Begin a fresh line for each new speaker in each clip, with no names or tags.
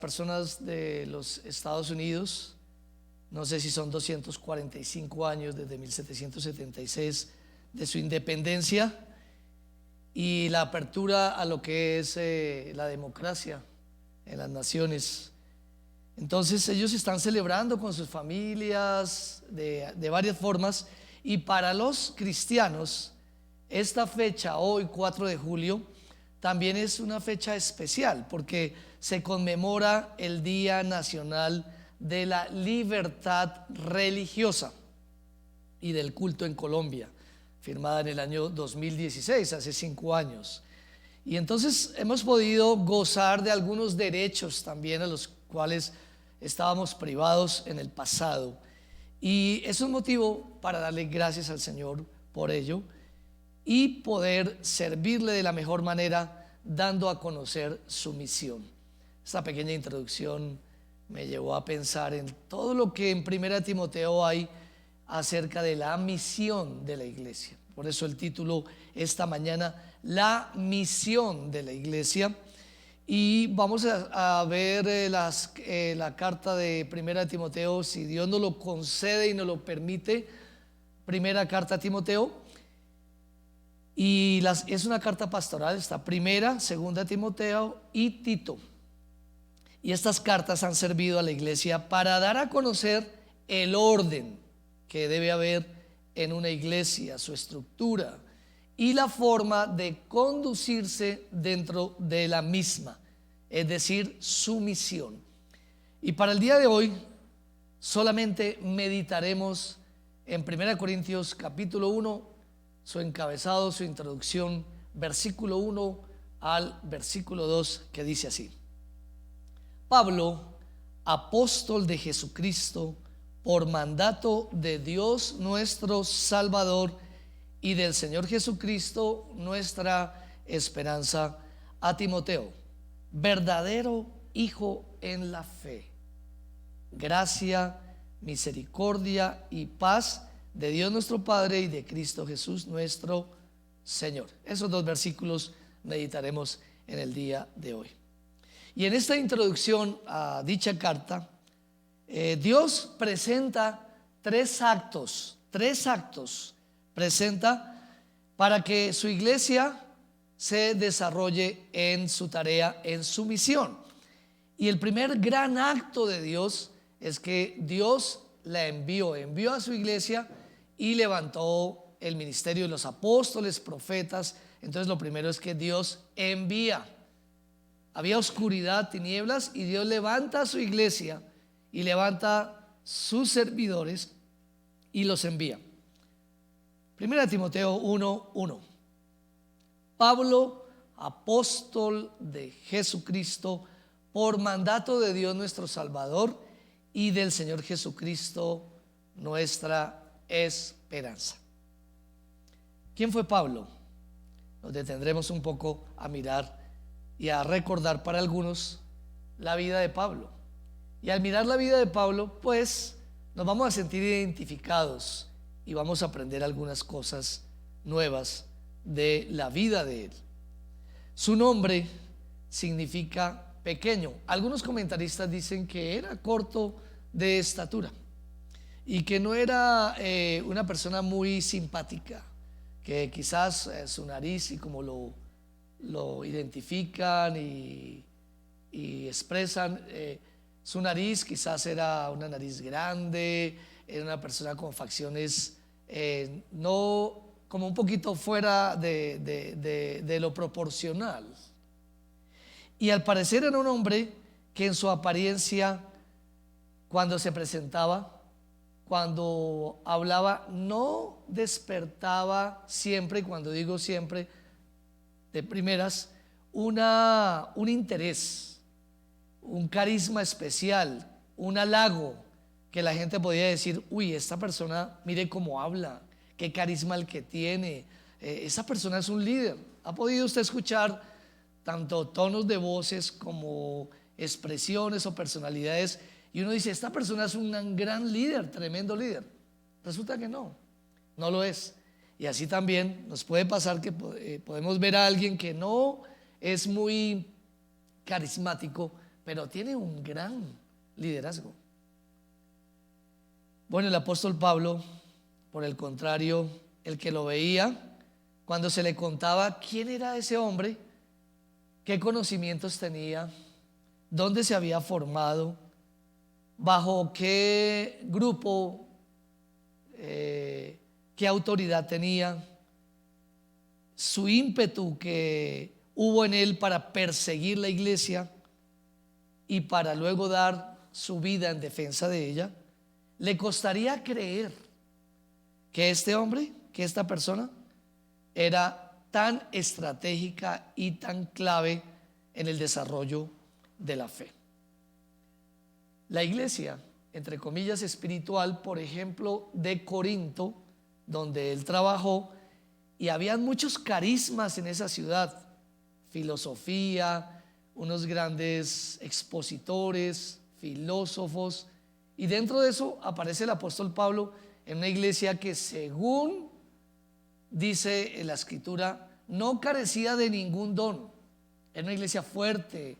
Personas de los Estados Unidos, no sé si son 245 años desde 1776 de su independencia y la apertura a lo que es la democracia en las naciones. Entonces ellos están celebrando con sus familias de varias formas, y para los cristianos esta fecha, hoy 4 de julio, también es una fecha especial porque se conmemora el Día Nacional de la Libertad Religiosa y del Culto en Colombia, firmada en el año 2016, hace 5 años. Y entonces hemos podido gozar de algunos derechos también a los cuales estábamos privados en el pasado. Y es un motivo para darle gracias al Señor por ello y poder servirle de la mejor manera, dando a conocer su misión. Esta pequeña introducción me llevó a pensar en todo lo que en 1 Timoteo hay acerca de la misión de la iglesia. Por eso el título esta mañana, la misión de la iglesia. Y vamos a ver la carta de 1 Timoteo, si Dios nos lo concede y nos lo permite. Primera carta a Timoteo. Y es una carta pastoral, está primera, segunda Timoteo y Tito. Y estas cartas han servido a la iglesia para dar a conocer el orden que debe haber en una iglesia, su estructura y la forma de conducirse dentro de la misma, es decir, su misión. Y para el día de hoy solamente meditaremos en 1 Corintios capítulo 1, su encabezado, su introducción, versículo 1 al versículo 2, que dice así: Pablo, apóstol de Jesucristo, por mandato de Dios nuestro Salvador y del Señor Jesucristo, nuestra esperanza, a Timoteo, verdadero hijo en la fe. Gracia, misericordia y paz de Dios nuestro Padre y de Cristo Jesús nuestro Señor. Esos dos versículos meditaremos en el día de hoy. Y en esta introducción a dicha carta, Dios presenta tres actos presenta para que su iglesia se desarrolle en su tarea, en su misión. Y el primer gran acto de Dios es que Dios la envió a su iglesia y levantó el ministerio de los apóstoles, profetas. Entonces lo primero es que Dios envía. Había oscuridad, tinieblas, y Dios levanta a su iglesia y levanta sus servidores y los envía. 1 Timoteo 1:1. Pablo, apóstol de Jesucristo, por mandato de Dios nuestro Salvador y del Señor Jesucristo, nuestra esperanza. ¿Quién fue Pablo? Nos detendremos un poco a mirar y a recordar para algunos la vida de Pablo. Y al mirar la vida de Pablo, pues nos vamos a sentir identificados y vamos a aprender algunas cosas nuevas de la vida de él. Su nombre significa pequeño. Algunos comentaristas dicen que era corto de estatura y que no era una persona muy simpática, que quizás su nariz, y como lo identifican y expresan, su nariz quizás era una nariz grande, era una persona con facciones no, como un poquito fuera de lo proporcional. Y al parecer era un hombre que en su apariencia, cuando se presentaba, cuando hablaba, no despertaba siempre, y cuando digo siempre, de primeras, un interés, un carisma especial, un halago, que la gente podía decir: uy, esta persona, mire cómo habla, qué carisma el que tiene, esa persona es un líder. ¿Ha podido usted escuchar tanto tonos de voces como expresiones o personalidades, y uno dice: esta persona es un gran líder, tremendo líder? Resulta que no lo es. Y así también nos puede pasar que podemos ver a alguien que no es muy carismático, pero tiene un gran liderazgo. Bueno, el apóstol Pablo, por el contrario, el que lo veía, cuando se le contaba quién era ese hombre, qué conocimientos tenía, dónde se había formado, bajo qué grupo, qué autoridad tenía, su ímpetu que hubo en él para perseguir la iglesia y para luego dar su vida en defensa de ella, le costaría creer que este hombre, que esta persona era tan estratégica y tan clave en el desarrollo de la fe. La iglesia, entre comillas, espiritual, por ejemplo, de Corinto, donde él trabajó, y habían muchos carismas en esa ciudad, filosofía, unos grandes expositores, filósofos, y dentro de eso aparece el apóstol Pablo en una iglesia que, según dice en la escritura, no carecía de ningún don. Era una iglesia fuerte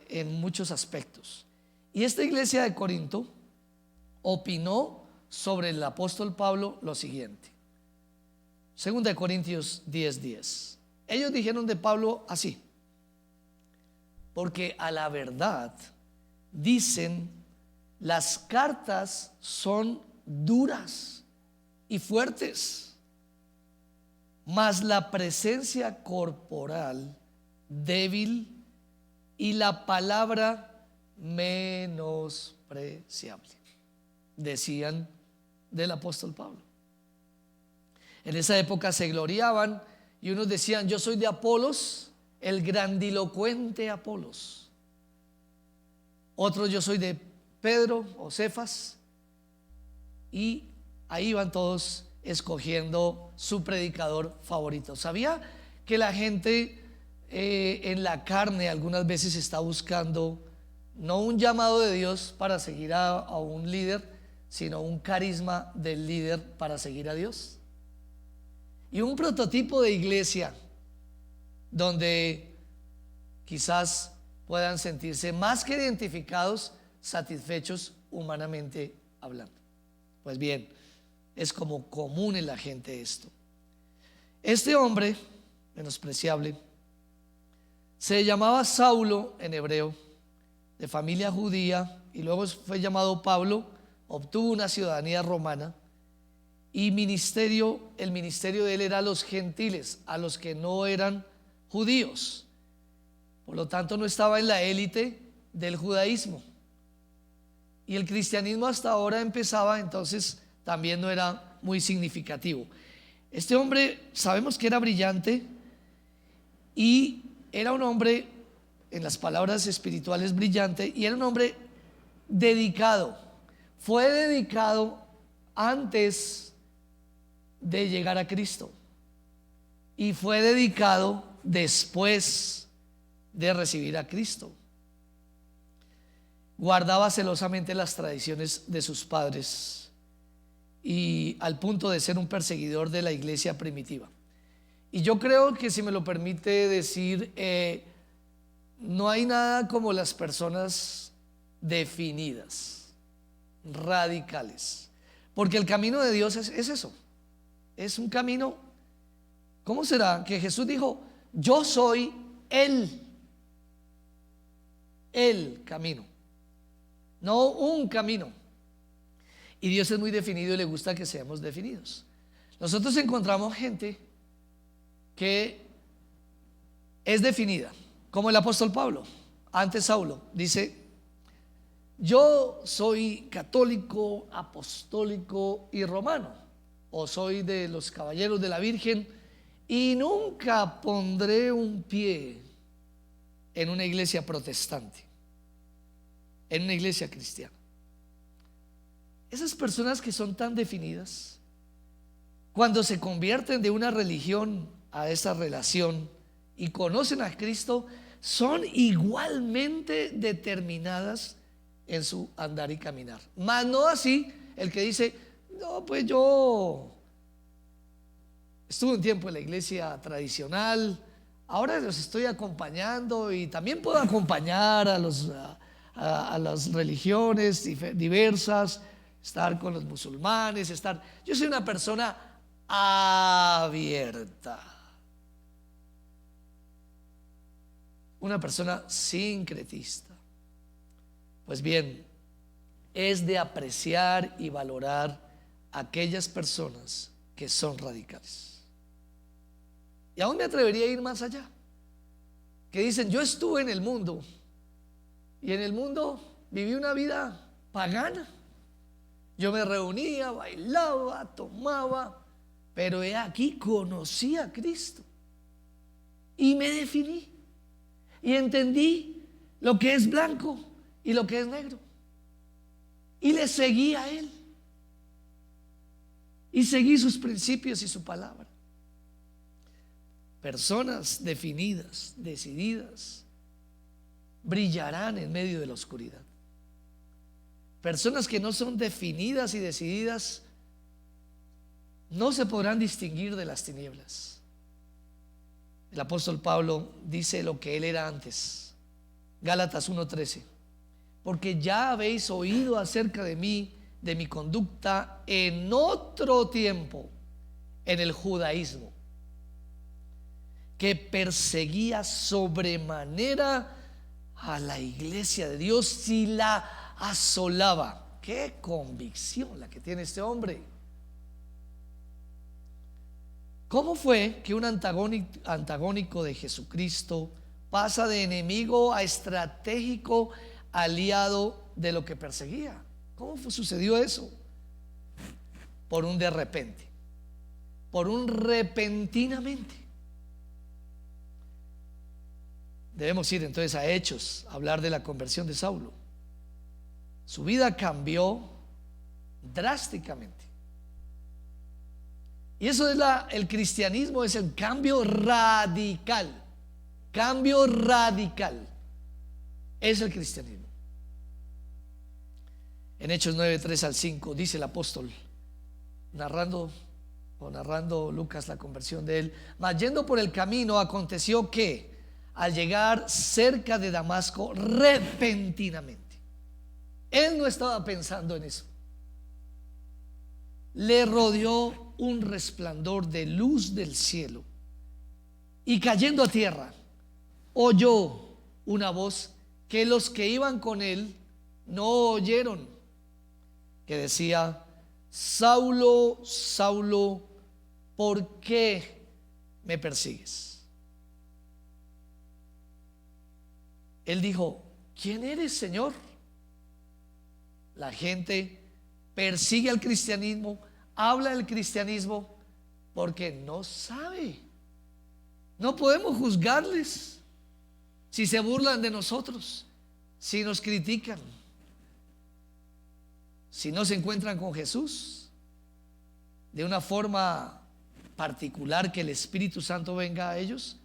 en muchos aspectos. Y esta iglesia de Corinto opinó sobre el apóstol Pablo lo siguiente. 2 Corintios 10:10. Ellos dijeron de Pablo así: porque a la verdad dicen, las cartas son duras y fuertes, mas la presencia corporal débil y la palabra menospreciable, decían del apóstol Pablo. En esa época se gloriaban y unos decían: yo soy de Apolos, el grandilocuente Apolos. Otros: yo soy de Pedro o Cefas. Y ahí van todos escogiendo su predicador favorito. ¿Sabía que la gente en la carne algunas veces está buscando no un llamado de Dios para seguir a un líder, sino un carisma del líder para seguir a Dios? Y un prototipo de iglesia donde quizás puedan sentirse más que identificados, satisfechos humanamente hablando. Pues bien, es como común en la gente esto. Este hombre menospreciable se llamaba Saulo en hebreo, de familia judía, y luego fue llamado Pablo, obtuvo una ciudadanía romana, y el ministerio de él era a los gentiles, a los que no eran judíos. Por lo tanto, no estaba en la élite del judaísmo. Y el cristianismo hasta ahora empezaba, entonces también no era muy significativo. Este hombre sabemos que era brillante y era un hombre, en las palabras espirituales, brillante, y era un hombre dedicado. Fue dedicado antes de llegar a Cristo y fue dedicado después de recibir a Cristo. Guardaba celosamente las tradiciones de sus padres y al punto de ser un perseguidor de la iglesia primitiva. Y yo creo que, si me lo permite decir, no hay nada como las personas definidas, radicales, porque el camino de Dios es eso, es un camino. ¿Cómo será que Jesús dijo: yo soy el camino, no un camino? Y Dios es muy definido y le gusta que seamos definidos. Nosotros encontramos gente que es definida, como el apóstol Pablo. Antes Saulo dice: yo soy católico, apostólico y romano, o soy de los caballeros de la Virgen, y nunca pondré un pie en una iglesia protestante, en una iglesia cristiana. Esas personas que son tan definidas, cuando se convierten de una religión a esa relación y conocen a Cristo, son igualmente determinadas en su andar y caminar. Mas no así el que dice: no, pues yo estuve un tiempo en la iglesia tradicional, ahora los estoy acompañando y también puedo acompañar a las religiones diversas, estar con los musulmanes, yo soy una persona abierta, una persona sincretista. Pues bien, es de apreciar y valorar a aquellas personas que son radicales. Y aún me atrevería a ir más allá, que dicen: yo estuve en el mundo y en el mundo viví una vida pagana. Yo me reunía, bailaba, tomaba, pero he aquí conocí a Cristo y me definí y entendí lo que es blanco y lo que es negro, y le seguí a Él y seguí sus principios y su palabra. Personas definidas, decididas, brillarán en medio de la oscuridad. Personas que no son definidas y decididas no se podrán distinguir de las tinieblas. El apóstol Pablo dice lo que él era antes. Gálatas 1:13: porque ya habéis oído acerca de mí, de mi conducta en otro tiempo en el judaísmo, que perseguía sobremanera a la iglesia de Dios y la asolaba. Qué convicción la que tiene este hombre. ¿Cómo fue que un antagónico de Jesucristo pasa de enemigo a estratégico aliado de lo que perseguía? ¿Cómo sucedió eso? Por un de repente, por un repentinamente. Debemos ir entonces a Hechos, a hablar de la conversión de Saulo. Su vida cambió drásticamente. Y eso es el cristianismo, es el cambio radical. Cambio radical es el cristianismo. En Hechos 9:3-5 dice el apóstol, narrando Lucas la conversión de él: mas yendo por el camino, aconteció que al llegar cerca de Damasco, repentinamente, él no estaba pensando en eso, le rodeó un resplandor de luz del cielo, y cayendo a tierra, oyó una voz que los que iban con él no oyeron, que decía: Saulo, Saulo, ¿por qué me persigues? Él dijo: ¿quién eres, Señor? La gente persigue al cristianismo, habla del cristianismo porque no sabe. No podemos juzgarles si se burlan de nosotros, si nos critican, si no se encuentran con Jesús de una forma particular, que el Espíritu Santo venga a ellos.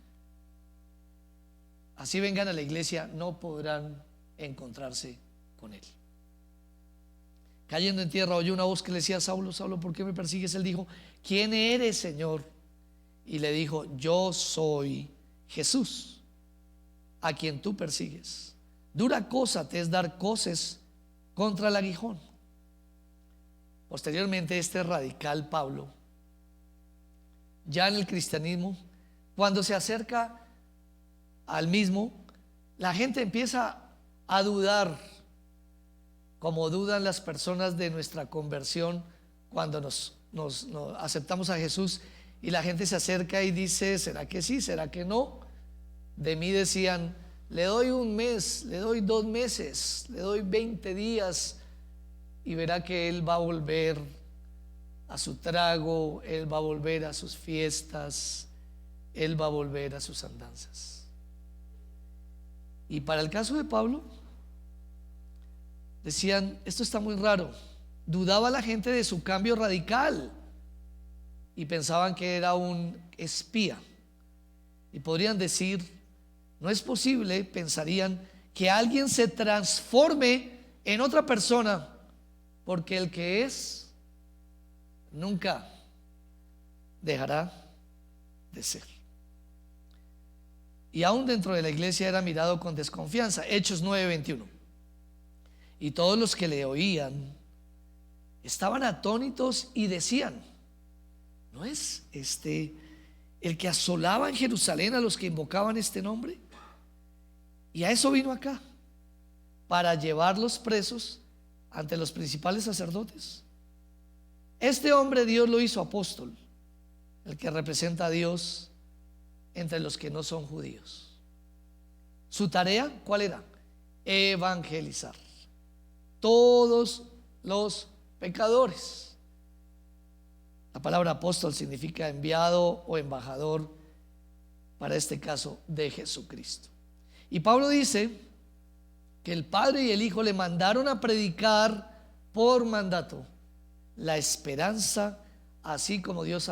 Así vengan a la iglesia, no podrán encontrarse con él. Cayendo en tierra, oyó una voz que le decía: Saulo, Saulo, ¿por qué me persigues? Él dijo: ¿quién eres, Señor? Y le dijo: yo soy Jesús, a quien tú persigues. Dura cosa te es dar coces contra el aguijón. Posteriormente, este radical Pablo, ya en el cristianismo, cuando se acerca al mismo, la gente empieza a dudar, como dudan las personas de nuestra conversión cuando nos aceptamos a Jesús, y la gente se acerca y dice: ¿será que sí? ¿Será que no? De mí decían: le doy un mes, le doy 2 meses, le doy 20 días y verá que él va a volver a su trago, él va a volver a sus fiestas, él va a volver a sus andanzas. Y para el caso de Pablo, decían: esto está muy raro. Dudaba la gente de su cambio radical y pensaban que era un espía. Y podrían decir: no es posible, pensarían, que alguien se transforme en otra persona, porque el que es nunca dejará de ser. y aún dentro de la iglesia era mirado con desconfianza. Hechos 9:21. Y todos los que le oían estaban atónitos y decían: ¿no es este el que asolaba en Jerusalén a los que invocaban este nombre? Y a eso vino acá, para llevarlos presos ante los principales sacerdotes. Este hombre Dios lo hizo apóstol, el que representa a Dios entre los que no son judíos. Su tarea, ¿cuál era? Evangelizar todos los pecadores. La palabra apóstol significa enviado o embajador, para este caso de Jesucristo. Y Pablo dice que el Padre y el Hijo le mandaron a predicar por mandato la esperanza, así como Dios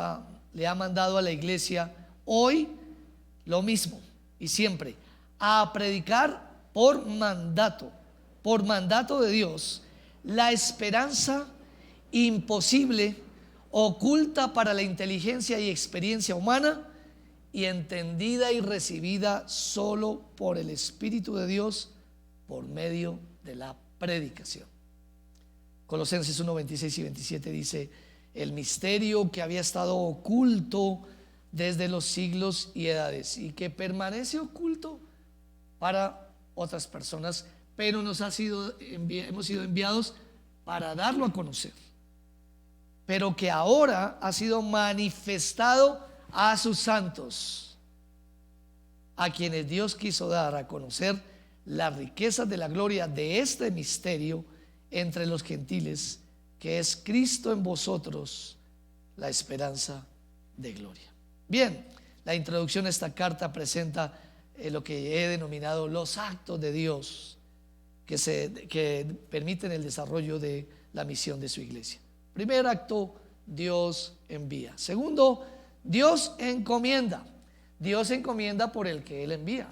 le ha mandado a la iglesia hoy lo mismo y siempre, a predicar por mandato de Dios, la esperanza imposible, oculta para la inteligencia y experiencia humana, y entendida y recibida solo por el Espíritu de Dios por medio de la predicación. Colosenses 1:26 y 27 dice: el misterio que había estado oculto desde los siglos y edades y que permanece oculto para otras personas, pero hemos sido enviados para darlo a conocer, pero que ahora ha sido manifestado a sus santos, a quienes Dios quiso dar a conocer las riquezas de la gloria de este misterio entre los gentiles, que es Cristo en vosotros, la esperanza de gloria. Bien, la introducción a esta carta presenta lo que he denominado los actos de Dios que permiten el desarrollo de la misión de su iglesia. Primer acto, Dios envía. Segundo, Dios encomienda. Dios encomienda por el que Él envía.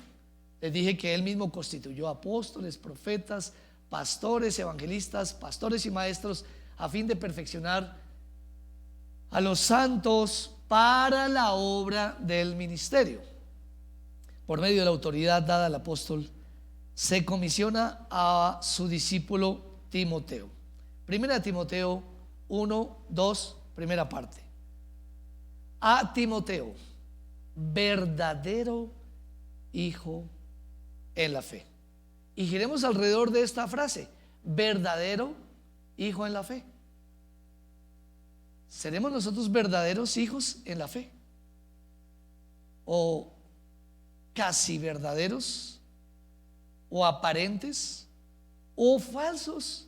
Les dije que Él mismo constituyó apóstoles, profetas, pastores, evangelistas, pastores y maestros, a fin de perfeccionar a los santos para la obra del ministerio. Por medio de la autoridad dada al apóstol, se comisiona a su discípulo Timoteo. Primera Timoteo 1:2, primera parte. A Timoteo, verdadero hijo en la fe. Y giremos alrededor de esta frase: verdadero hijo en la fe. ¿Seremos nosotros verdaderos hijos en la fe? ¿O casi verdaderos? ¿O aparentes? ¿O falsos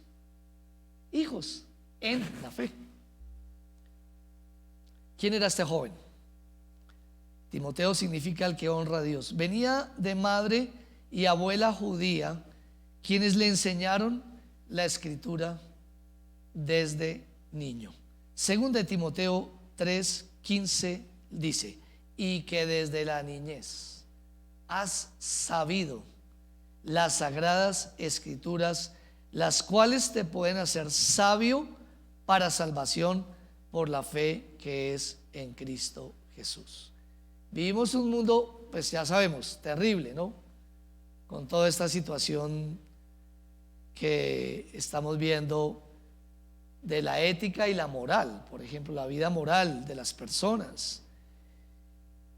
hijos en la fe? ¿Quién era este joven? Timoteo significa el que honra a Dios. Venía de madre y abuela judía, quienes le enseñaron la escritura desde niño. Según de Timoteo 3:15 dice: y que desde la niñez has sabido las sagradas escrituras, las cuales te pueden hacer sabio para salvación por la fe que es en Cristo Jesús. Vivimos un mundo, pues ya sabemos, terrible, ¿no? Con toda esta situación que estamos viendo de la ética y la moral, por ejemplo, la vida moral de las personas.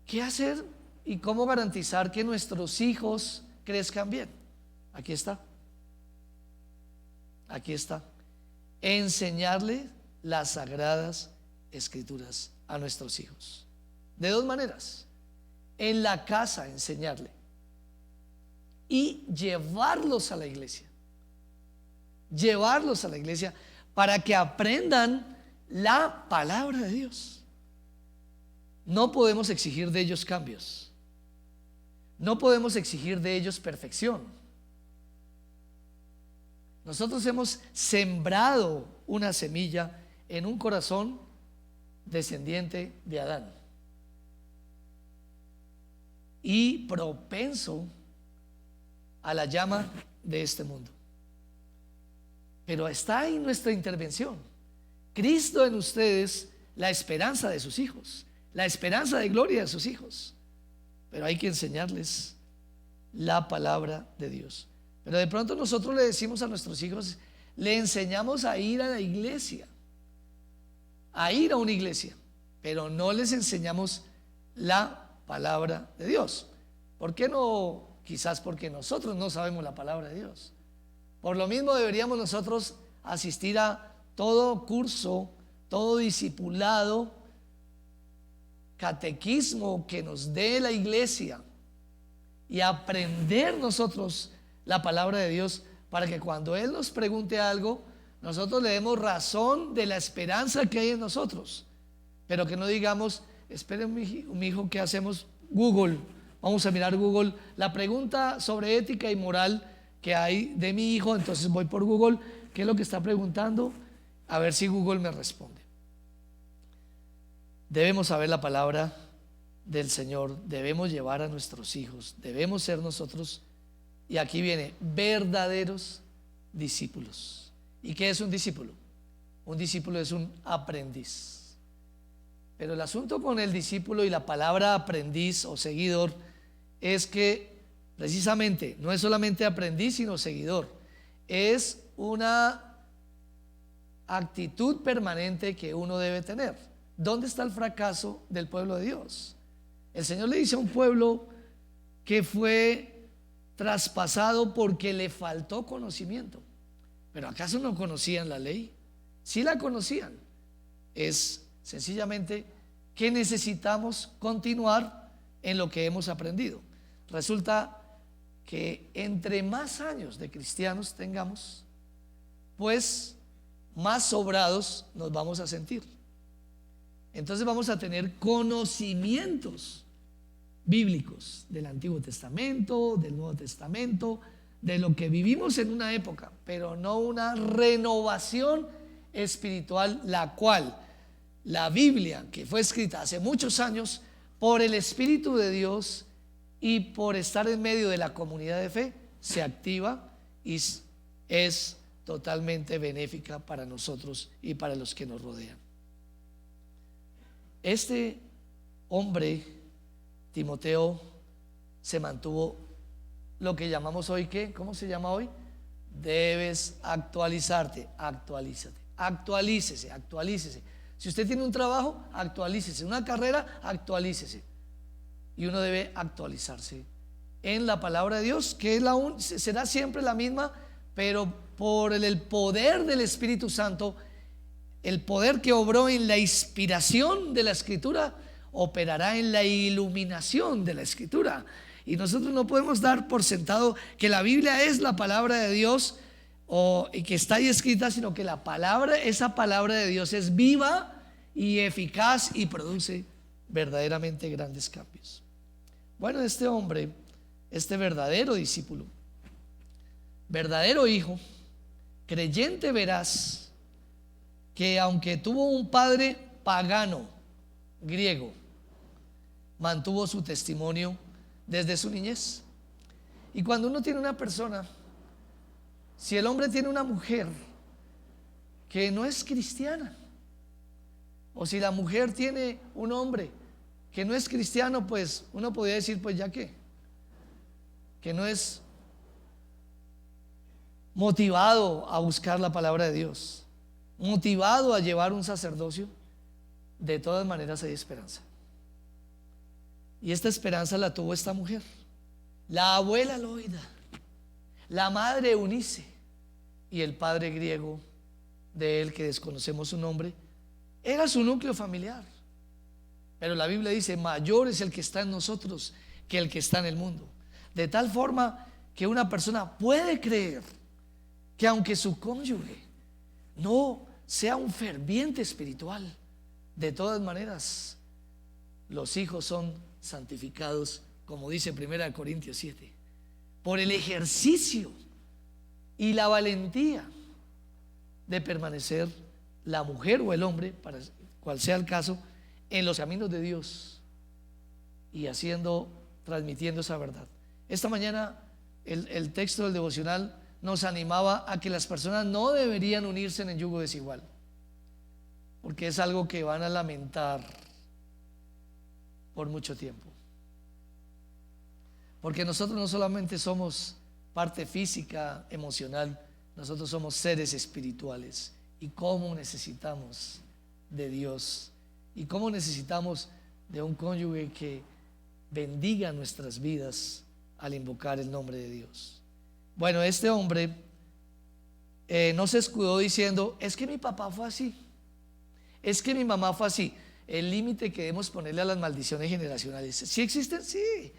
¿Qué hacer y cómo garantizar que nuestros hijos crezcan bien? Aquí está. Aquí está. Enseñarle las sagradas escrituras a nuestros hijos. De dos maneras: en la casa enseñarle y llevarlos a la iglesia. Llevarlos a la iglesia para que aprendan la palabra de Dios. No podemos exigir de ellos cambios. No podemos exigir de ellos perfección. Nosotros hemos sembrado una semilla en un corazón descendiente de Adán y propenso a la llama de este mundo. Pero está ahí nuestra intervención. Cristo en ustedes, la esperanza de sus hijos, la esperanza de gloria de sus hijos. pero hay que enseñarles la palabra de Dios. Pero de pronto nosotros le decimos a nuestros hijos, le enseñamos a ir a la iglesia, a ir a una iglesia, pero no les enseñamos la palabra de Dios. ¿Por qué no? Quizás porque nosotros no sabemos la palabra de Dios. Por lo mismo deberíamos nosotros asistir a todo curso, todo discipulado, catequismo que nos dé la iglesia y aprender nosotros la palabra de Dios, para que cuando Él nos pregunte algo, nosotros le demos razón de la esperanza que hay en nosotros, pero que no digamos, esperen mi hijo, ¿qué hacemos? Google, vamos a mirar Google, la pregunta sobre ética y moral que hay de mi hijo, entonces voy por Google, ¿qué es lo que está preguntando? A ver si Google me responde. Debemos saber la palabra del Señor, debemos llevar a nuestros hijos, debemos ser nosotros, y aquí viene, verdaderos discípulos. ¿Y qué es un discípulo? Un discípulo es un aprendiz. Pero el asunto con el discípulo y la palabra aprendiz o seguidor es que precisamente no es solamente aprendiz sino seguidor, es una actitud permanente que uno debe tener. ¿Dónde está el fracaso del pueblo de Dios? El Señor le dice a un pueblo que fue traspasado porque le faltó conocimiento. ¿Pero acaso no conocían la ley? Sí la conocían. Es sencillamente que necesitamos continuar en lo que hemos aprendido. Resulta que entre más años de cristianos tengamos, pues más sobrados nos vamos a sentir. Entonces vamos a tener conocimientos bíblicos del Antiguo Testamento, del Nuevo Testamento, de lo que vivimos en una época, pero no una renovación espiritual, la cual la Biblia, que fue escrita hace muchos años por el Espíritu de Dios y por estar en medio de la comunidad de fe, se activa y es totalmente benéfica para nosotros y para los que nos rodean. Este hombre, Timoteo, se mantuvo lo que llamamos hoy, ¿qué? ¿Cómo se llama hoy? Debes actualizarte, actualízate, actualícese. Si usted tiene un trabajo, actualícese, una carrera, actualícese. Y uno debe actualizarse en la palabra de Dios, que será siempre la misma, pero por el poder del Espíritu Santo, el poder que obró en la inspiración de la Escritura, operará en la iluminación de la Escritura. Y nosotros no podemos dar por sentado que la Biblia es la palabra de Dios y que está ahí escrita, sino que esa palabra de Dios es viva y eficaz y produce verdaderamente grandes cambios. Bueno, este hombre, este verdadero discípulo, verdadero hijo, creyente veraz, que aunque tuvo un padre pagano, griego, mantuvo su testimonio desde su niñez. Y cuando uno tiene una persona, si el hombre tiene una mujer que no es cristiana, o si la mujer tiene un hombre que no es cristiano, pues uno podría decir, pues ya que no es motivado a buscar la palabra de Dios, motivado a llevar un sacerdocio, de todas maneras hay esperanza. Y esta esperanza la tuvo esta mujer, la abuela Loida, la madre Eunice y el padre griego de él, que desconocemos su nombre. Era su núcleo familiar. Pero la Biblia dice, mayor es el que está en nosotros que el que está en el mundo. De tal forma que una persona puede creer que aunque su cónyuge no sea un ferviente espiritual, de todas maneras los hijos son santificados, como dice 1 Corintios 7, por el ejercicio y la valentía de permanecer la mujer o el hombre, para cual sea el caso, en los caminos de Dios y transmitiendo esa verdad. Esta mañana el texto del devocional nos animaba a que las personas no deberían unirse en el yugo desigual, porque es algo que van a lamentar por mucho tiempo. Porque nosotros no solamente somos parte física, emocional, nosotros somos seres espirituales. Y cómo necesitamos de Dios, y cómo necesitamos de un cónyuge que bendiga nuestras vidas al invocar el nombre de Dios. Bueno, este hombre no se escudó diciendo: es que mi papá fue así, es que mi mamá fue así. El límite que debemos ponerle a las maldiciones generacionales: sí existen, sí,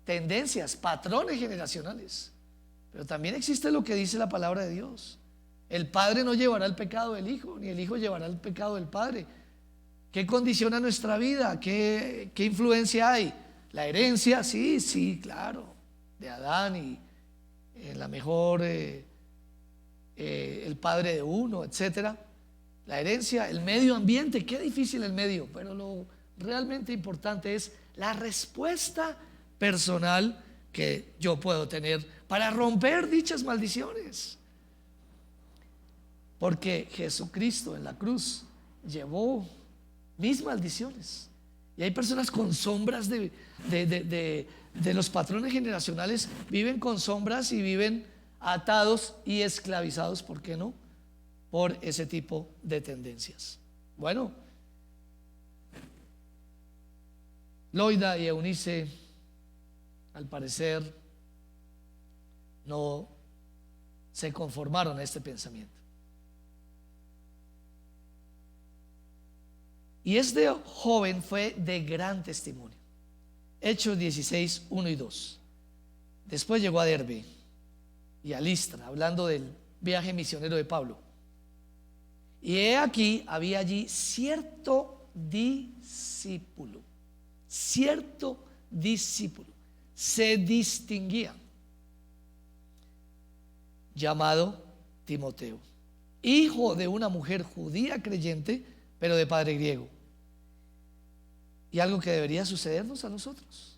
tendencias, patrones generacionales, pero también existe lo que dice la palabra de Dios. El padre no llevará el pecado del hijo, ni el hijo llevará el pecado del padre. ¿Qué condiciona nuestra vida? ¿Qué influencia hay? La herencia, sí, claro, de Adán, y la mejor el padre de uno, etcétera. La herencia, el medio ambiente, qué difícil el medio, pero lo realmente importante es la respuesta personal que yo puedo tener para romper dichas maldiciones. Porque Jesucristo en la cruz llevó mis maldiciones. Y hay personas con sombras de los patrones generacionales, viven con sombras y viven atados y esclavizados, ¿por qué no?, por ese tipo de tendencias. Bueno, Loida y Eunice, al parecer, no se conformaron a este pensamiento. Y este joven fue de gran testimonio. Hechos 16, 1 y 2. Después llegó a Derbe y a Listra, hablando del viaje misionero de Pablo. Y he aquí, había allí cierto discípulo, se distinguía, llamado Timoteo, hijo de una mujer judía creyente, pero de padre griego. Y algo que debería sucedernos a nosotros.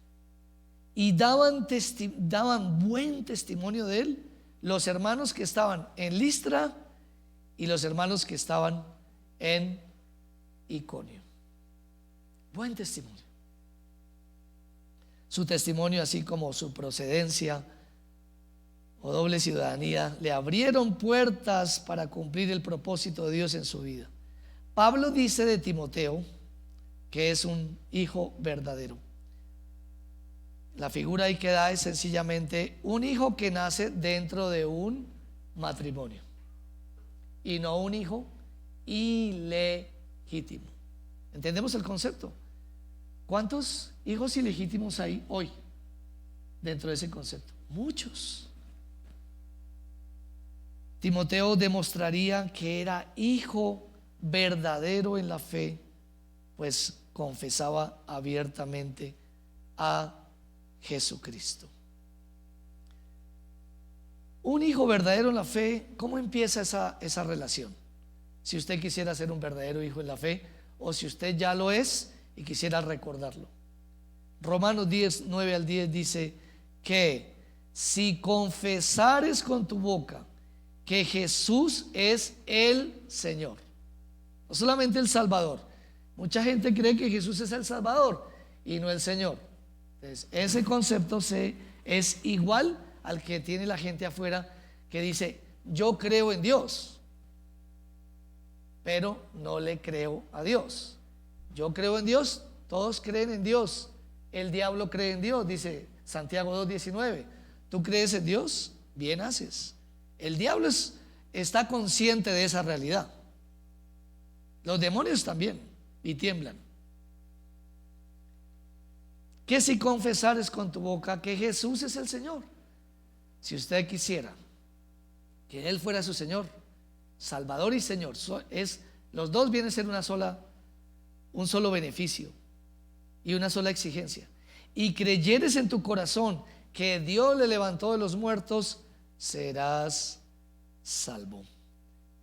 Y daban buen testimonio de él los hermanos que estaban en Listra y los hermanos que estaban en Iconio. Buen testimonio. Su testimonio, así como su procedencia o doble ciudadanía, le abrieron puertas para cumplir el propósito de Dios en su vida. Pablo dice de Timoteo que es un hijo verdadero. La figura ahí que da es sencillamente un hijo que nace dentro de un matrimonio y no un hijo ilegítimo. ¿Entendemos el concepto? ¿Cuántos hijos ilegítimos hay hoy dentro de ese concepto? Muchos. Timoteo demostraría que era hijo verdadero en la fe, pues confesaba abiertamente a Jesucristo. Un hijo verdadero en la fe, ¿cómo empieza esa relación? Si usted quisiera ser un verdadero hijo en la fe, o si usted ya lo es y quisiera recordarlo. Romanos 10, 9 al 10 dice que si confesares con tu boca que Jesús es el Señor, no solamente el Salvador. Mucha gente cree que Jesús es el Salvador y no el Señor. Entonces, ese concepto es igual al que tiene la gente afuera que dice: yo creo en Dios, pero no le creo a Dios. Yo creo en Dios, todos creen en Dios, el diablo cree en Dios, dice Santiago 2:19. ¿Tú crees en Dios? Bien haces. El diablo está consciente de esa realidad. Los demonios también, y tiemblan. Que si confesares con tu boca que Jesús es el Señor. Si usted quisiera que Él fuera su Señor, Salvador y Señor, los dos vienen a ser un solo beneficio y una sola exigencia. Y creyeres en tu corazón que Dios le levantó de los muertos, serás salvo.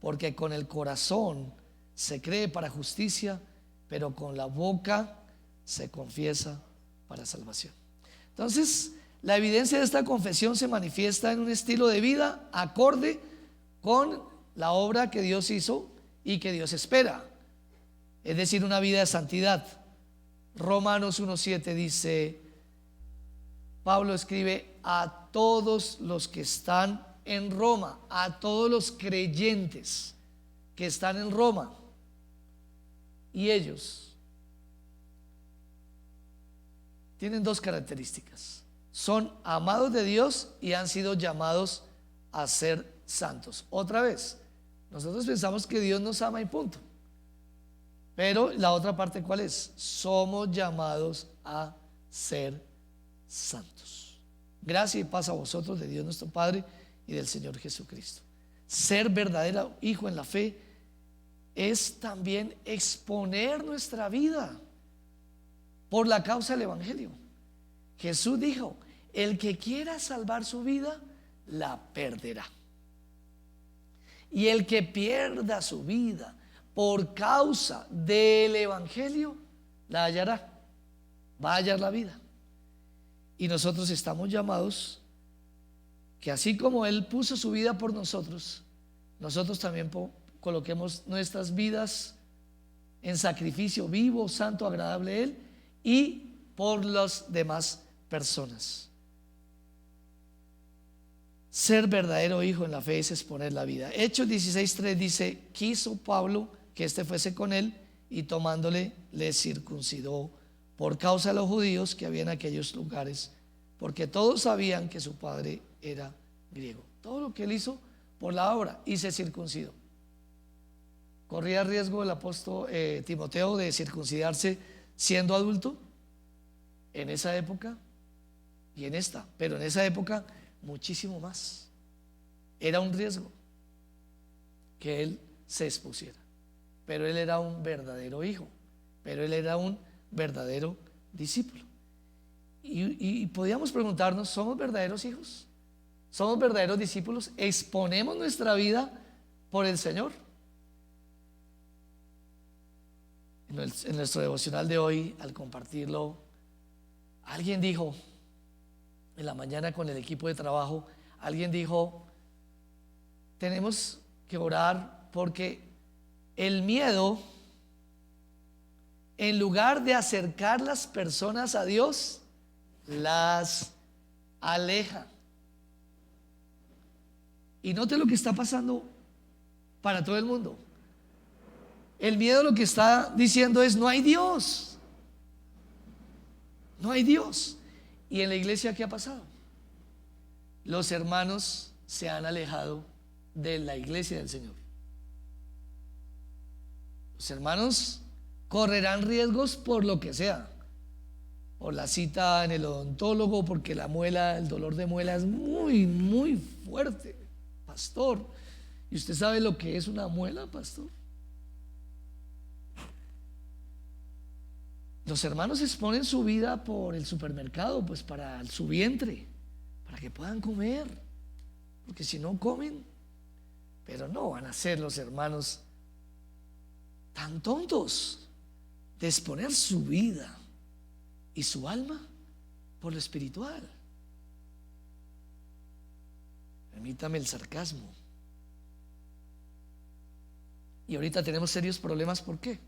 Porque con el corazón se cree para justicia, pero con la boca se confiesa para salvación. Entonces, la evidencia de esta confesión se manifiesta en un estilo de vida acorde con la obra que Dios hizo y que Dios espera, es decir, una vida de santidad. Romanos 1:7 dice: Pablo escribe a todos los que están en Roma, a todos los creyentes que están en Roma. Y ellos tienen dos características: son amados de Dios y han sido llamados a ser santos. Otra vez, nosotros pensamos que Dios nos ama y punto. Pero la otra parte, ¿cuál es? Somos llamados a ser santos. Gracia y paz a vosotros de Dios nuestro Padre y del Señor Jesucristo. Ser verdadero hijo en la fe es también exponer nuestra vida por la causa del Evangelio. Jesús dijo: el que quiera salvar su vida, la perderá. Y el que pierda su vida por causa del Evangelio, la hallará. Va a hallar la vida. Y nosotros estamos llamados que así como Él puso su vida por nosotros, nosotros también coloquemos nuestras vidas en sacrificio vivo, santo, agradable a Él y por las demás personas. Ser verdadero hijo en la fe es exponer la vida. Hechos 16:3 dice: quiso Pablo que éste fuese con él, y tomándole le circuncidó por causa de los judíos que había en aquellos lugares, porque todos sabían que su padre era griego. Todo lo que él hizo por la obra, y se circuncidó. ¿Corría riesgo el apóstol Timoteo de circuncidarse siendo adulto? En esa época y en esta, pero en esa época muchísimo más. Era un riesgo que él se expusiera, pero él era un verdadero hijo, pero él era un verdadero discípulo. Y podíamos preguntarnos: ¿somos verdaderos hijos? ¿Somos verdaderos discípulos? ¿Exponemos nuestra vida por el Señor? En nuestro devocional de hoy, al compartirlo, alguien dijo, en la mañana con el equipo de trabajo, alguien dijo: tenemos que orar porque el miedo, en lugar de acercar las personas a Dios, las aleja. Y note lo que está pasando para todo el mundo. El miedo lo que está diciendo es: no hay Dios. No hay Dios. ¿Y en la iglesia qué ha pasado? Los hermanos se han alejado de la iglesia del Señor. Los hermanos correrán riesgos por lo que sea, por la cita en el odontólogo, porque la muela, el dolor de muela es muy, muy fuerte, pastor. ¿Y usted sabe lo que es una muela, pastor? Los hermanos exponen su vida por el supermercado, pues para su vientre, para que puedan comer, porque si no comen. Pero no van a ser los hermanos tan tontos de exponer su vida y su alma por lo espiritual. Permítame el sarcasmo. Y ahorita tenemos serios problemas. ¿Por qué?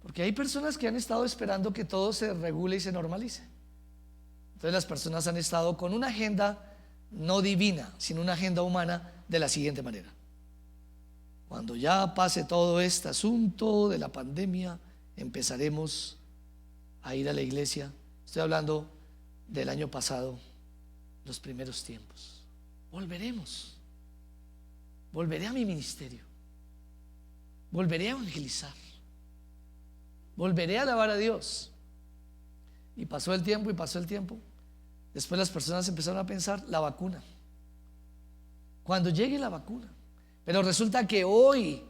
Porque hay personas que han estado esperando que todo se regule y se normalice. Entonces las personas han estado con una agenda no divina, sino una agenda humana, de la siguiente manera: cuando ya pase todo este asunto de la pandemia, empezaremos a ir a la iglesia. Estoy hablando del año pasado, los primeros tiempos. Volveré a mi ministerio, volveré a evangelizar, volveré a alabar a Dios. Y pasó el tiempo y pasó el tiempo. Después las personas empezaron a pensar: la vacuna, cuando llegue la vacuna. Pero resulta que hoy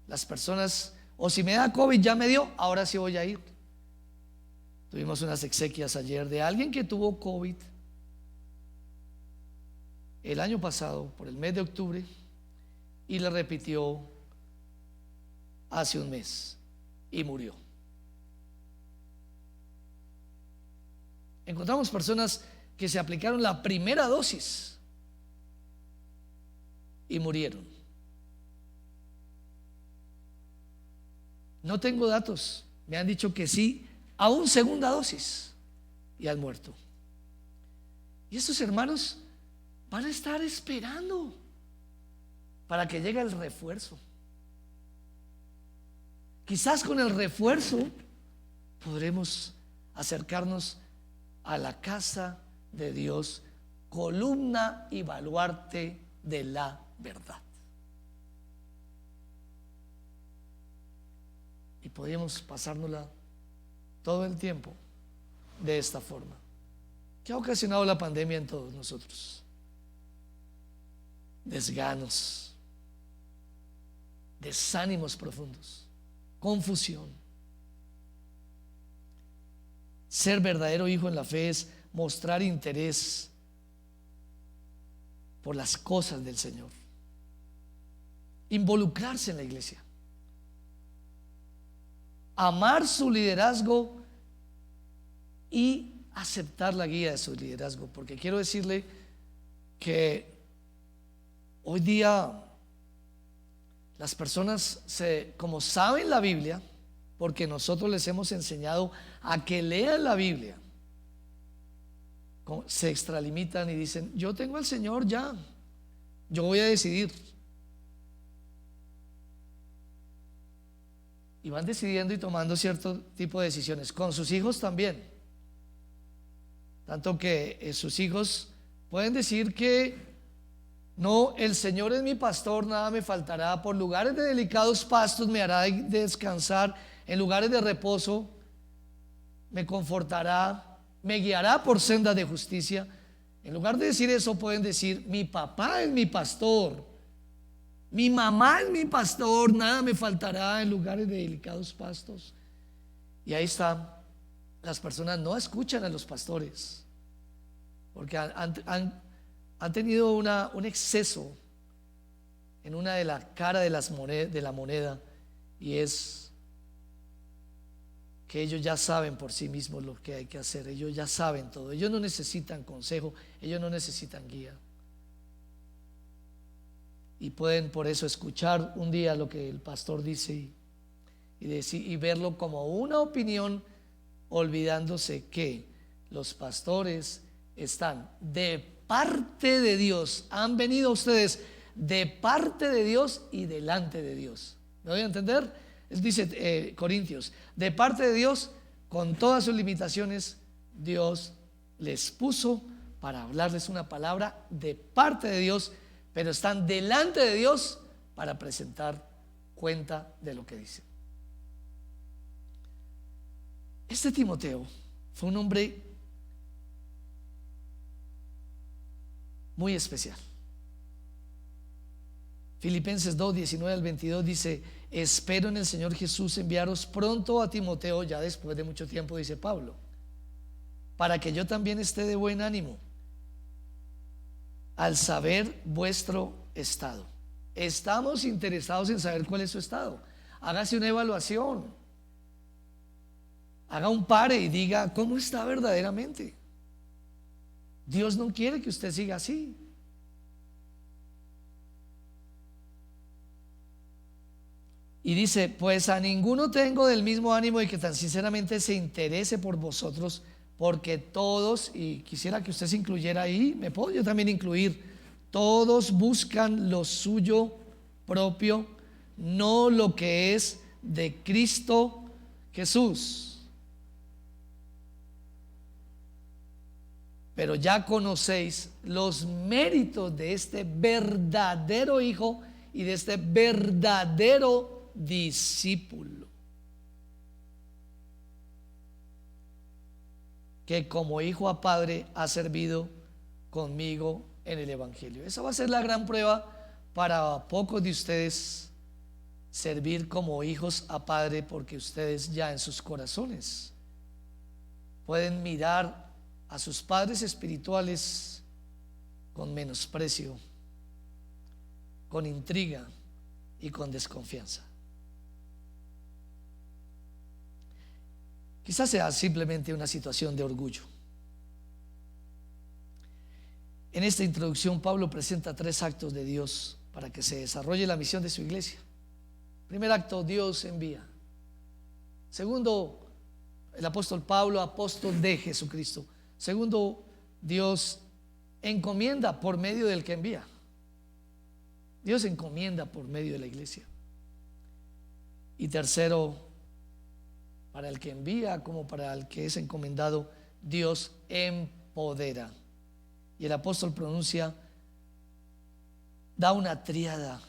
las personas: o si me da COVID, ya me dio, ahora sí voy a ir. Tuvimos unas exequias ayer de alguien que tuvo COVID el año pasado, por el mes de octubre, y le repitió hace un mes y murió. Encontramos personas que se aplicaron la primera dosis y murieron. No tengo datos, me han dicho que sí, aún segunda dosis, y han muerto. Y estos hermanos van a estar esperando para que llegue el refuerzo. Quizás con el refuerzo podremos acercarnos a la casa de Dios, columna y baluarte de la verdad. Y podemos pasárnosla todo el tiempo de esta forma. ¿Qué ha ocasionado la pandemia en todos nosotros? Desganos, desánimos profundos, confusión. Ser verdadero hijo en la fe es mostrar interés por las cosas del Señor, involucrarse en la iglesia, amar su liderazgo y aceptar la guía de su liderazgo. Porque quiero decirle que hoy día las personas como saben la Biblia, porque nosotros les hemos enseñado a que lean la Biblia, se extralimitan y dicen: yo tengo al Señor ya, yo voy a decidir. Y van decidiendo y tomando cierto tipo de decisiones con sus hijos también, tanto que sus hijos pueden decir que no, el Señor es mi pastor, nada me faltará, por lugares de delicados pastos me hará descansar, en lugares de reposo me confortará, me guiará por sendas de justicia. En lugar de decir eso, pueden decir: mi papá es mi pastor, mi mamá es mi pastor, nada me faltará, en lugares de delicados pastos. Y ahí está, las personas no escuchan a los pastores porque han tenido un exceso en una de la cara de la moneda, y es que ellos ya saben por sí mismos lo que hay que hacer. Ellos ya saben todo, ellos no necesitan consejo, ellos no necesitan guía, y pueden por eso escuchar un día lo que el pastor dice y verlo como una opinión, olvidándose que los pastores están de parte de Dios, han venido ustedes de parte de Dios y delante de Dios. ¿Me voy a entender? Él dice Corintios, de parte de Dios, con todas sus limitaciones, Dios les puso para hablarles una palabra de parte de Dios, pero están delante de Dios para presentar cuenta de lo que dicen. Este Timoteo fue un hombre muy especial. Filipenses 2, 19 al 22 dice: espero en el Señor Jesús enviaros pronto a Timoteo, ya después de mucho tiempo, dice Pablo, para que yo también esté de buen ánimo al saber vuestro estado. Estamos interesados en saber cuál es su estado. Hágase una evaluación, haga un pare y diga cómo está verdaderamente. Dios no quiere que usted siga así. Y dice: pues a ninguno tengo del mismo ánimo y que tan sinceramente se interese por vosotros, porque todos, y quisiera que usted se incluyera ahí, me puedo yo también incluir, todos buscan lo suyo propio, no lo que es de Cristo Jesús. Pero ya conocéis los méritos de este verdadero hijo y de este verdadero discípulo, que como hijo a padre ha servido conmigo en el evangelio. Esa va a ser la gran prueba para pocos de ustedes, servir como hijos a padre, porque ustedes ya en sus corazones pueden mirar a sus padres espirituales con menosprecio, con intriga y con desconfianza. Quizás sea simplemente una situación de orgullo. En esta introducción, Pablo presenta 3 actos de Dios para que se desarrolle la misión de su iglesia. Primer acto: Dios envía. Segundo, el apóstol Pablo, apóstol de Jesucristo. Segundo, Dios encomienda por medio del que envía. Dios encomienda por medio de la iglesia. Y tercero, para el que envía como para el que es encomendado, Dios empodera. Y el apóstol da una tríada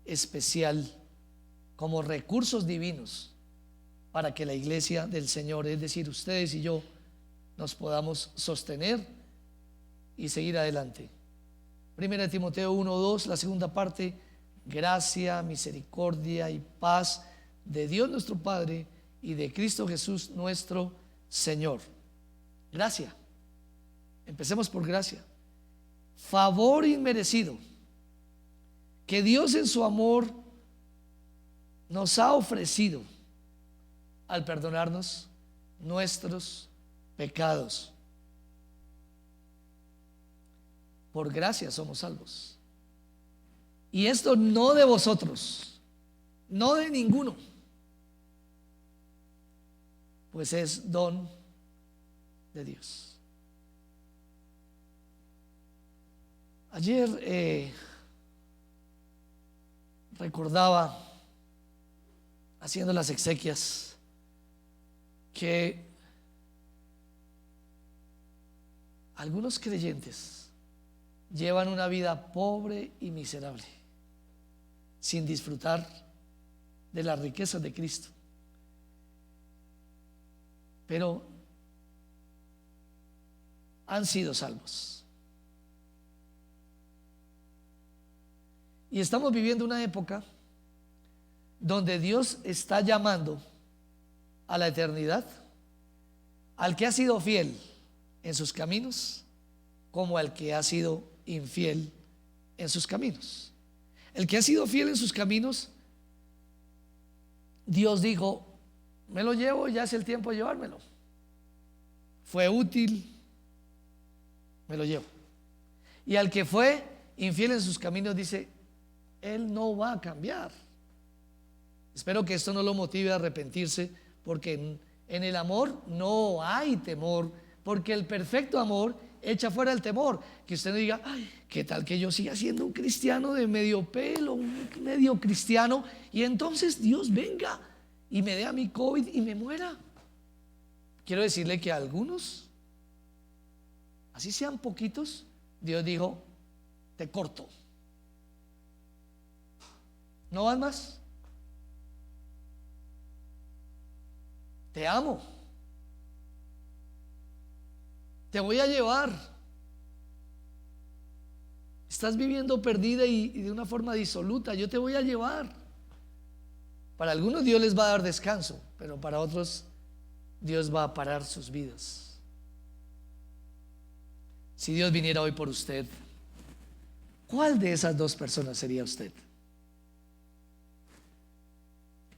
especial como recursos divinos para que la iglesia del Señor, es decir, ustedes y yo, nos podamos sostener y seguir adelante. Primera de Timoteo 1:2, la segunda parte: gracia, misericordia y paz de Dios nuestro Padre y de Cristo Jesús nuestro Señor. Gracia. Empecemos por gracia. Favor inmerecido que Dios en su amor nos ha ofrecido al perdonarnos nuestros pecados. Por gracia somos salvos. Y esto no de vosotros, no de ninguno, pues es don de Dios. Ayer recordaba, haciendo las exequias, que algunos creyentes llevan una vida pobre y miserable, sin disfrutar de las riquezas de Cristo. Pero han sido salvos. Y estamos viviendo una época donde Dios está llamando a la eternidad al que ha sido fiel en sus caminos como al que ha sido infiel en sus caminos. El que ha sido fiel en sus caminos, Dios dijo: me lo llevo, ya es el tiempo de llevármelo. Fue útil, me lo llevo. Y al que fue infiel en sus caminos, dice: él no va a cambiar. Espero que esto no lo motive a arrepentirse, porque en el amor no hay temor, porque el perfecto amor echa fuera el temor. Que usted no diga: ay, ¿qué tal que yo siga siendo un cristiano de medio pelo, un medio cristiano, y entonces Dios venga y me dé a mi COVID y me muera? Quiero decirle que a algunos, así sean poquitos, Dios dijo: te corto, no vas más, te amo, te voy a llevar. Estás viviendo perdida y de una forma disoluta, yo te voy a llevar. Para algunos Dios les va a dar descanso, pero para otros Dios va a parar sus vidas. Si Dios viniera hoy por usted, ¿cuál de esas dos personas sería usted?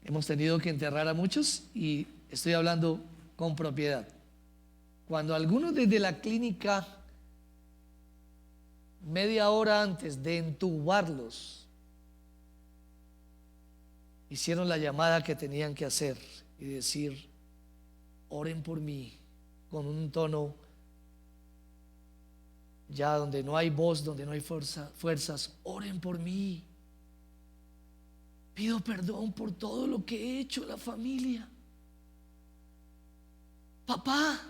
Hemos tenido que enterrar a muchos y estoy hablando con propiedad. Cuando algunos desde la clínica, media hora antes de entubarlos, hicieron la llamada que tenían que hacer y decir: oren por mí, con un tono ya donde no hay voz, donde no hay fuerzas, oren por mí. Pido perdón por todo lo que he hecho a la familia. Papá,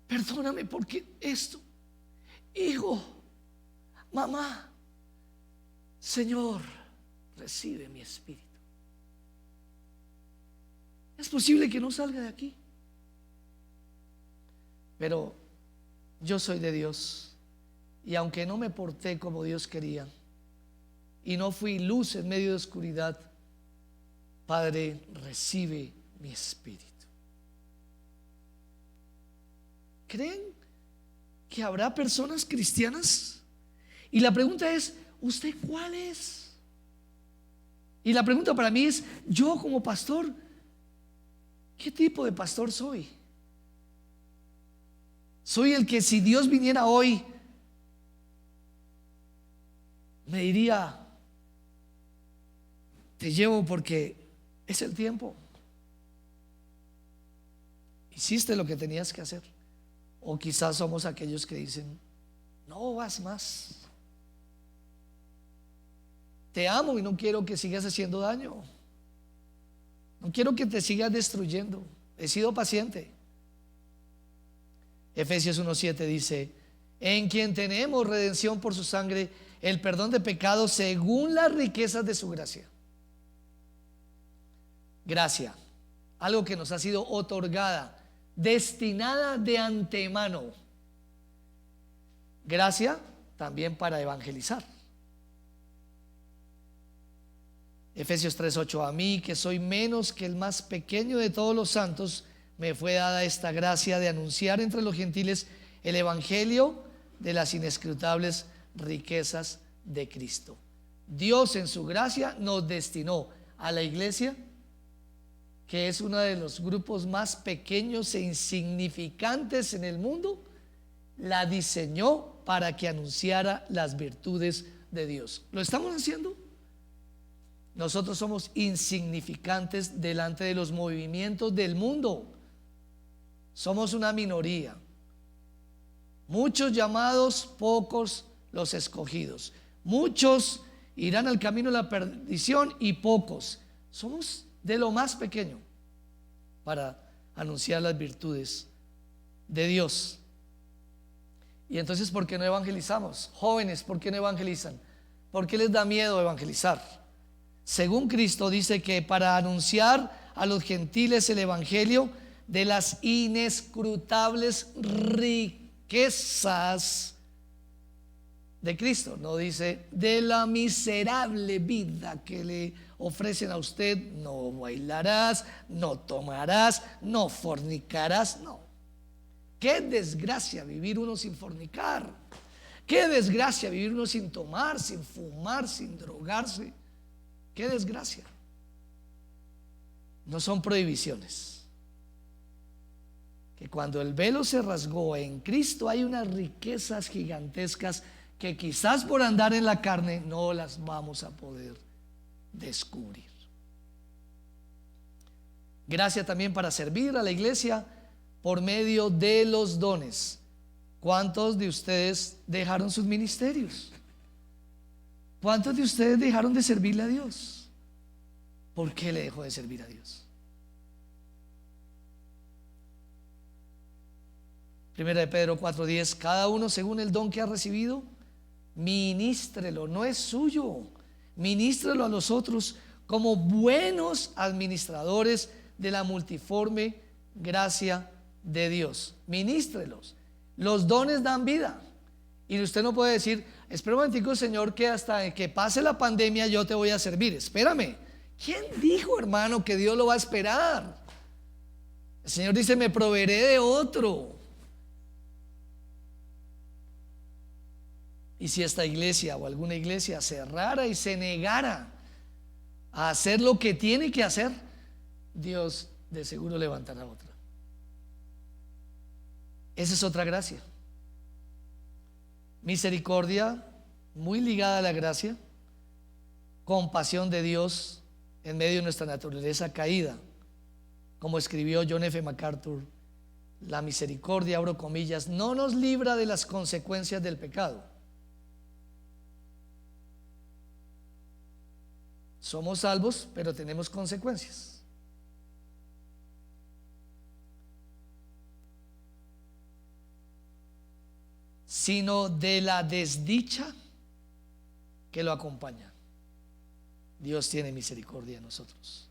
perdóname porque esto. Hijo, mamá, Señor, recibe mi espíritu. Es posible que no salga de aquí, pero yo soy de Dios, y aunque no me porté como Dios quería y no fui luz en medio de oscuridad, Padre, recibe mi espíritu. ¿Creen que habrá personas cristianas? Y la pregunta es: ¿usted cuál es? Y la pregunta para mí es: yo como pastor, ¿qué tipo de pastor soy? Soy el que, si Dios viniera hoy, me diría: te llevo porque es el tiempo, hiciste lo que tenías que hacer. O quizás somos aquellos que dicen: No vas más. Te amo y no quiero que sigas haciendo daño. No quiero que te sigas destruyendo. He sido paciente. Efesios 1:7 dice: en quien tenemos redención por su sangre, el perdón de pecados según las riquezas de su gracia. Gracia, algo que nos ha sido otorgada, destinada de antemano. Gracia también para evangelizar. Efesios 3:8: a mí, que soy menos que el más pequeño de todos los santos, me fue dada esta gracia de anunciar entre los gentiles el evangelio de las inescrutables riquezas de Cristo. Dios en su gracia nos destinó a la iglesia, que es uno de los grupos más pequeños e insignificantes en el mundo. La diseñó para que anunciara las virtudes de Dios. ¿Lo estamos haciendo? Nosotros somos insignificantes delante de los movimientos del mundo. Somos una minoría. Muchos llamados, pocos los escogidos. Muchos irán al camino de la perdición y pocos. Somos de lo más pequeño para anunciar las virtudes de Dios. Y entonces, ¿por qué no evangelizamos? Jóvenes, ¿por qué no evangelizan? ¿Por qué les da miedo evangelizar? Según Cristo dice que para anunciar a los gentiles el evangelio de las inescrutables riquezas de Cristo, no dice de la miserable vida que le ofrecen a usted. No bailarás, no tomarás, no fornicarás. No. Qué desgracia vivir uno sin fornicar. Qué desgracia vivir uno sin tomar, sin fumar, sin drogarse. Qué desgracia. No son prohibiciones. Que cuando el velo se rasgó en Cristo hay unas riquezas gigantescas que quizás por andar en la carne no las vamos a poder descubrir. Gracia también para servir a la iglesia por medio de los dones. ¿Cuántos de ustedes dejaron sus ministerios? ¿Cuántos de ustedes dejaron de servirle a Dios? ¿Por qué le dejó de servir a Dios? Primera de Pedro 4:10: cada uno según el don que ha recibido, ministrelo, no es suyo, ministrelo a los otros como buenos administradores de la multiforme gracia de Dios. Ministrelos. Los dones dan vida. Y usted no puede decir: espera un momentico, Señor, que hasta que pase la pandemia yo te voy a servir. Espérame. ¿Quién dijo, hermano, que Dios lo va a esperar? El Señor dice: me proveeré de otro. Y si esta iglesia o alguna iglesia cerrara y se negara a hacer lo que tiene que hacer, Dios de seguro levantará otra. Esa es otra gracia. Misericordia, muy ligada a la gracia. Compasión de Dios en medio de nuestra naturaleza caída. Como escribió John F. MacArthur, la misericordia, abro comillas, no nos libra de las consecuencias del pecado. Somos salvos, pero tenemos consecuencias. Sino de la desdicha que lo acompaña. Dios tiene misericordia de nosotros.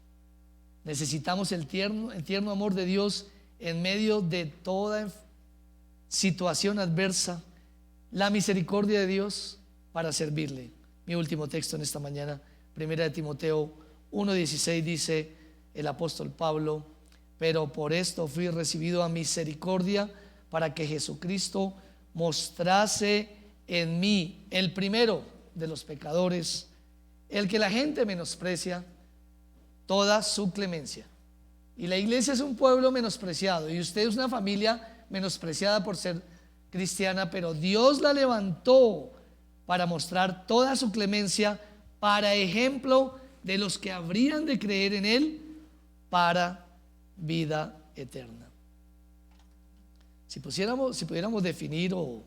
Necesitamos el tierno amor de Dios en medio de toda situación adversa. La misericordia de Dios para servirle. Mi último texto en esta mañana, Primera de Timoteo 1:16, dice el apóstol Pablo: pero por esto fui recibido a misericordia, para que Jesucristo mostrase en mí, el primero de los pecadores, el que la gente menosprecia, toda su clemencia. Y la iglesia es un pueblo menospreciado, y usted es una familia menospreciada por ser cristiana, pero Dios la levantó para mostrar toda su clemencia, para ejemplo de los que habrían de creer en Él para vida eterna. Si pudiéramos definir o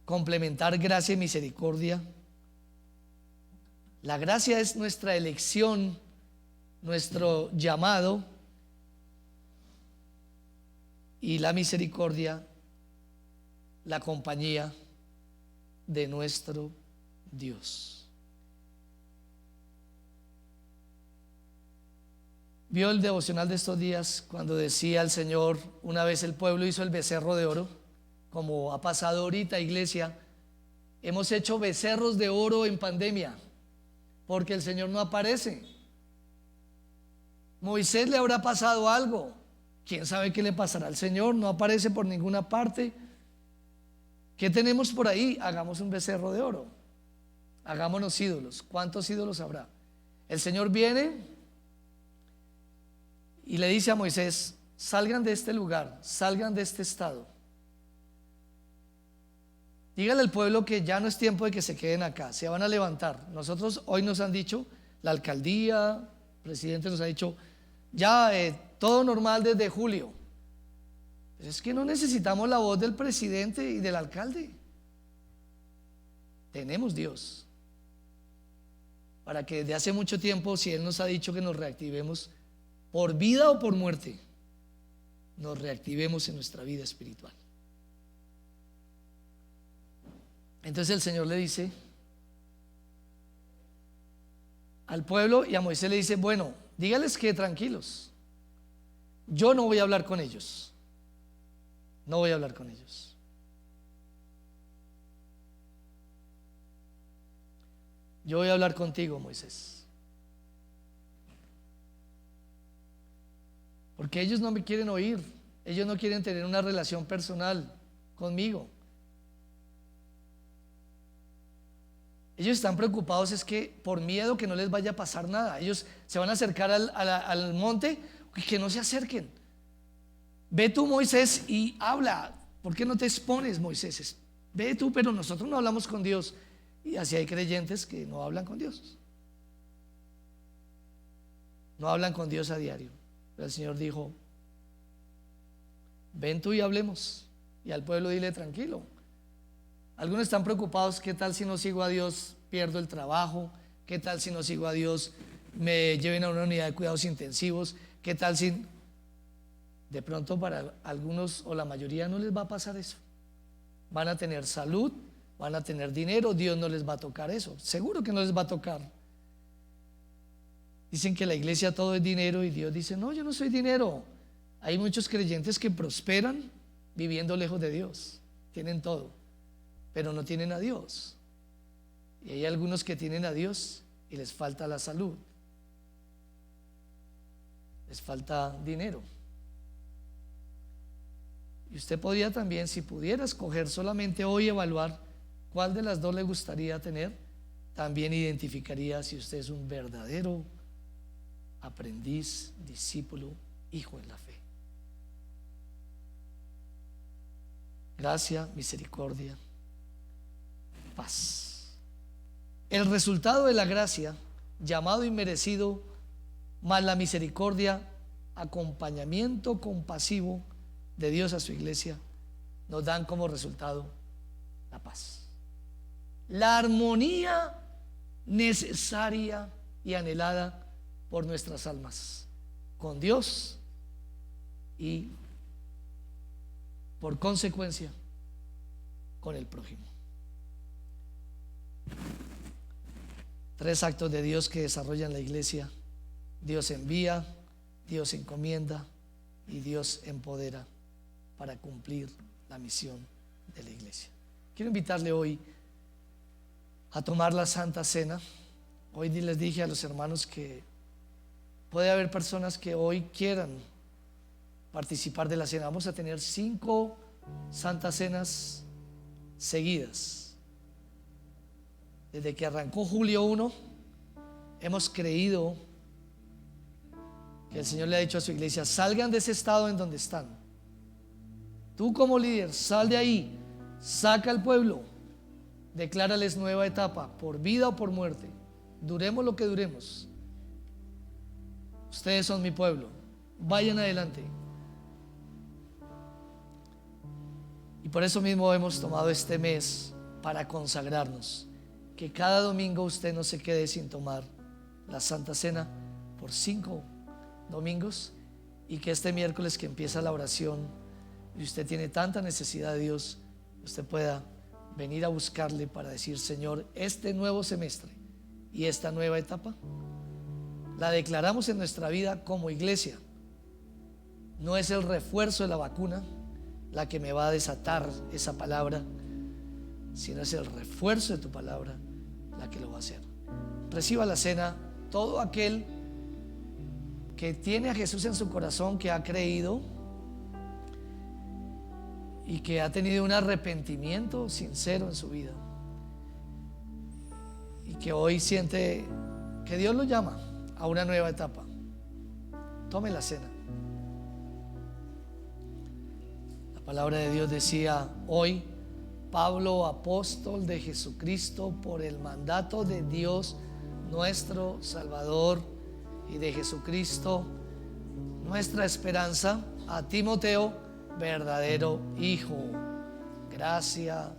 complementar gracia y misericordia. La gracia es nuestra elección, nuestro llamado, y la misericordia, la compañía de nuestro Dios. ¿Vio el devocional de estos días cuando decía el Señor, una vez el pueblo hizo el becerro de oro? Como ha pasado ahorita, iglesia, hemos hecho becerros de oro en pandemia porque el Señor no aparece. Moisés le habrá pasado algo, quién sabe qué le pasará al Señor, no aparece por ninguna parte. ¿Qué tenemos por ahí? Hagamos un becerro de oro, hagámonos ídolos. ¿Cuántos ídolos habrá? El Señor viene y le dice a Moisés: salgan de este lugar, salgan de este estado, dígale al pueblo que ya no es tiempo de que se queden acá, se van a levantar. Nosotros hoy nos han dicho, la alcaldía, el presidente nos ha dicho, ya todo normal desde julio. Pero es que no necesitamos la voz del presidente y del alcalde. Tenemos Dios para que desde hace mucho tiempo, si Él nos ha dicho que nos reactivemos por vida o por muerte, nos reactivemos en nuestra vida espiritual. Entonces el Señor le dice al pueblo, y a Moisés le dice: bueno, dígales que tranquilos, yo no voy a hablar con ellos, no voy a hablar con ellos. Yo voy a hablar contigo, Moisés, porque ellos no me quieren oír, ellos no quieren tener una relación personal conmigo. Ellos están preocupados es que por miedo que no les vaya a pasar nada. Ellos se van a acercar al monte, que no se acerquen. Ve tú, Moisés, y habla. ¿Por qué no te expones, Moisés? Ve tú, pero nosotros no hablamos con Dios. Y así hay creyentes que no hablan con Dios, no hablan con Dios a diario. Pero el Señor dijo: ven tú y hablemos. Y al pueblo dile: tranquilo. Algunos están preocupados: ¿qué tal si no sigo a Dios, pierdo el trabajo? ¿Qué tal si no sigo a Dios, me lleven a una unidad de cuidados intensivos? ¿Qué tal si de pronto para algunos o la mayoría no les va a pasar eso? Van a tener salud, van a tener dinero, Dios no les va a tocar eso, seguro que no les va a tocar. Dicen que la iglesia todo es dinero y Dios dice: no, yo no soy dinero. Hay muchos creyentes que prosperan viviendo lejos de Dios, tienen todo, pero no tienen a Dios. Y hay algunos que tienen a Dios y les falta la salud, les falta dinero. Y usted podría también, si pudiera escoger solamente hoy, evaluar cuál de las dos le gustaría tener, también identificaría si usted es un verdadero aprendiz, discípulo, hijo en la fe. Gracia, misericordia, paz. El resultado de la gracia, llamado inmerecido, más la misericordia, acompañamiento compasivo de Dios a su iglesia, nos dan como resultado la paz, la armonía necesaria y anhelada por nuestras almas con Dios y por consecuencia con el prójimo. 3 actos de Dios que desarrollan la iglesia: Dios envía, Dios encomienda y Dios empodera para cumplir la misión de la iglesia. Quiero invitarle hoy a tomar la Santa Cena. Hoy les dije a los hermanos que puede haber personas que hoy quieran participar de la cena. Vamos a tener 5 Santas Cenas seguidas. Desde que arrancó julio 1, hemos creído que el Señor le ha dicho a su iglesia: salgan de ese estado en donde están. Tú como líder, sal de ahí, saca al pueblo, declárales nueva etapa, por vida o por muerte, duremos lo que duremos. Ustedes son mi pueblo, vayan adelante. Y por eso mismo hemos tomado este mes para consagrarnos. Que cada domingo usted no se quede sin tomar la Santa Cena por 5 domingos, y que este miércoles que empieza la oración y usted tiene tanta necesidad de Dios, usted pueda venir a buscarle para decir: Señor, este nuevo semestre y esta nueva etapa la declaramos en nuestra vida como iglesia. No es el refuerzo de la vacuna la que me va a desatar esa palabra, sino es el refuerzo de tu palabra la que lo va a hacer. Reciba la cena todo aquel que tiene a Jesús en su corazón, que ha creído y que ha tenido un arrepentimiento sincero en su vida, y que hoy siente que Dios lo llama a una nueva etapa. Tome la cena. La palabra de Dios decía: hoy Pablo, apóstol de Jesucristo, por el mandato de Dios nuestro Salvador y de Jesucristo nuestra esperanza, a Timoteo, verdadero hijo, gracia,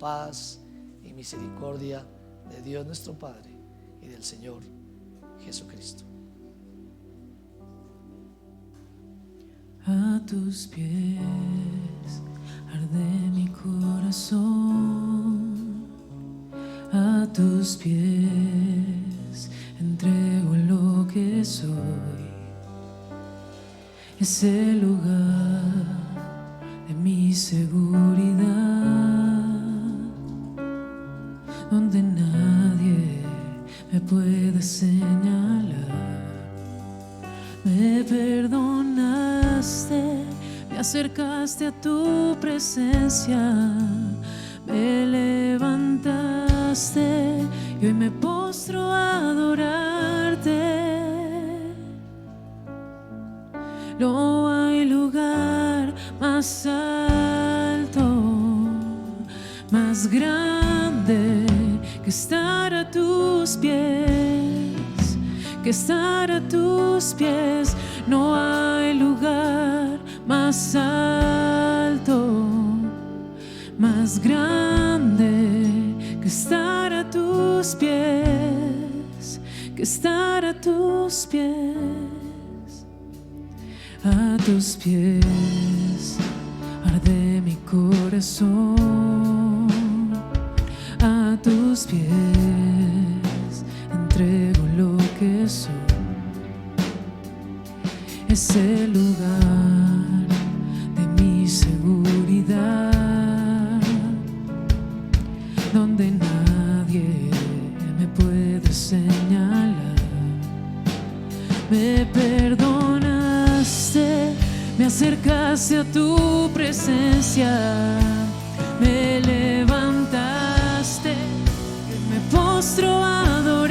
paz y misericordia de Dios nuestro Padre y del Señor Jesucristo.
A tus pies arde mi corazón, a tus pies entrego lo que soy. Es el lugar de mi seguridad, donde nadie me puede señalar. Me perdonaste, me acercaste a tu presencia, me levantaste y hoy me postro a adorarte. No hay lugar más alto, más grande que estar a tus pies, que estar a tus pies. No hay lugar más alto, más grande que estar a tus pies, que estar a tus pies. A tus pies arde mi corazón, a tus pies entrego lo que soy. Es el lugar de mi seguridad, donde nadie me puede señalar. Me perdonaste, me acercaste a tu presencia, me levantaste, me postro a adorar.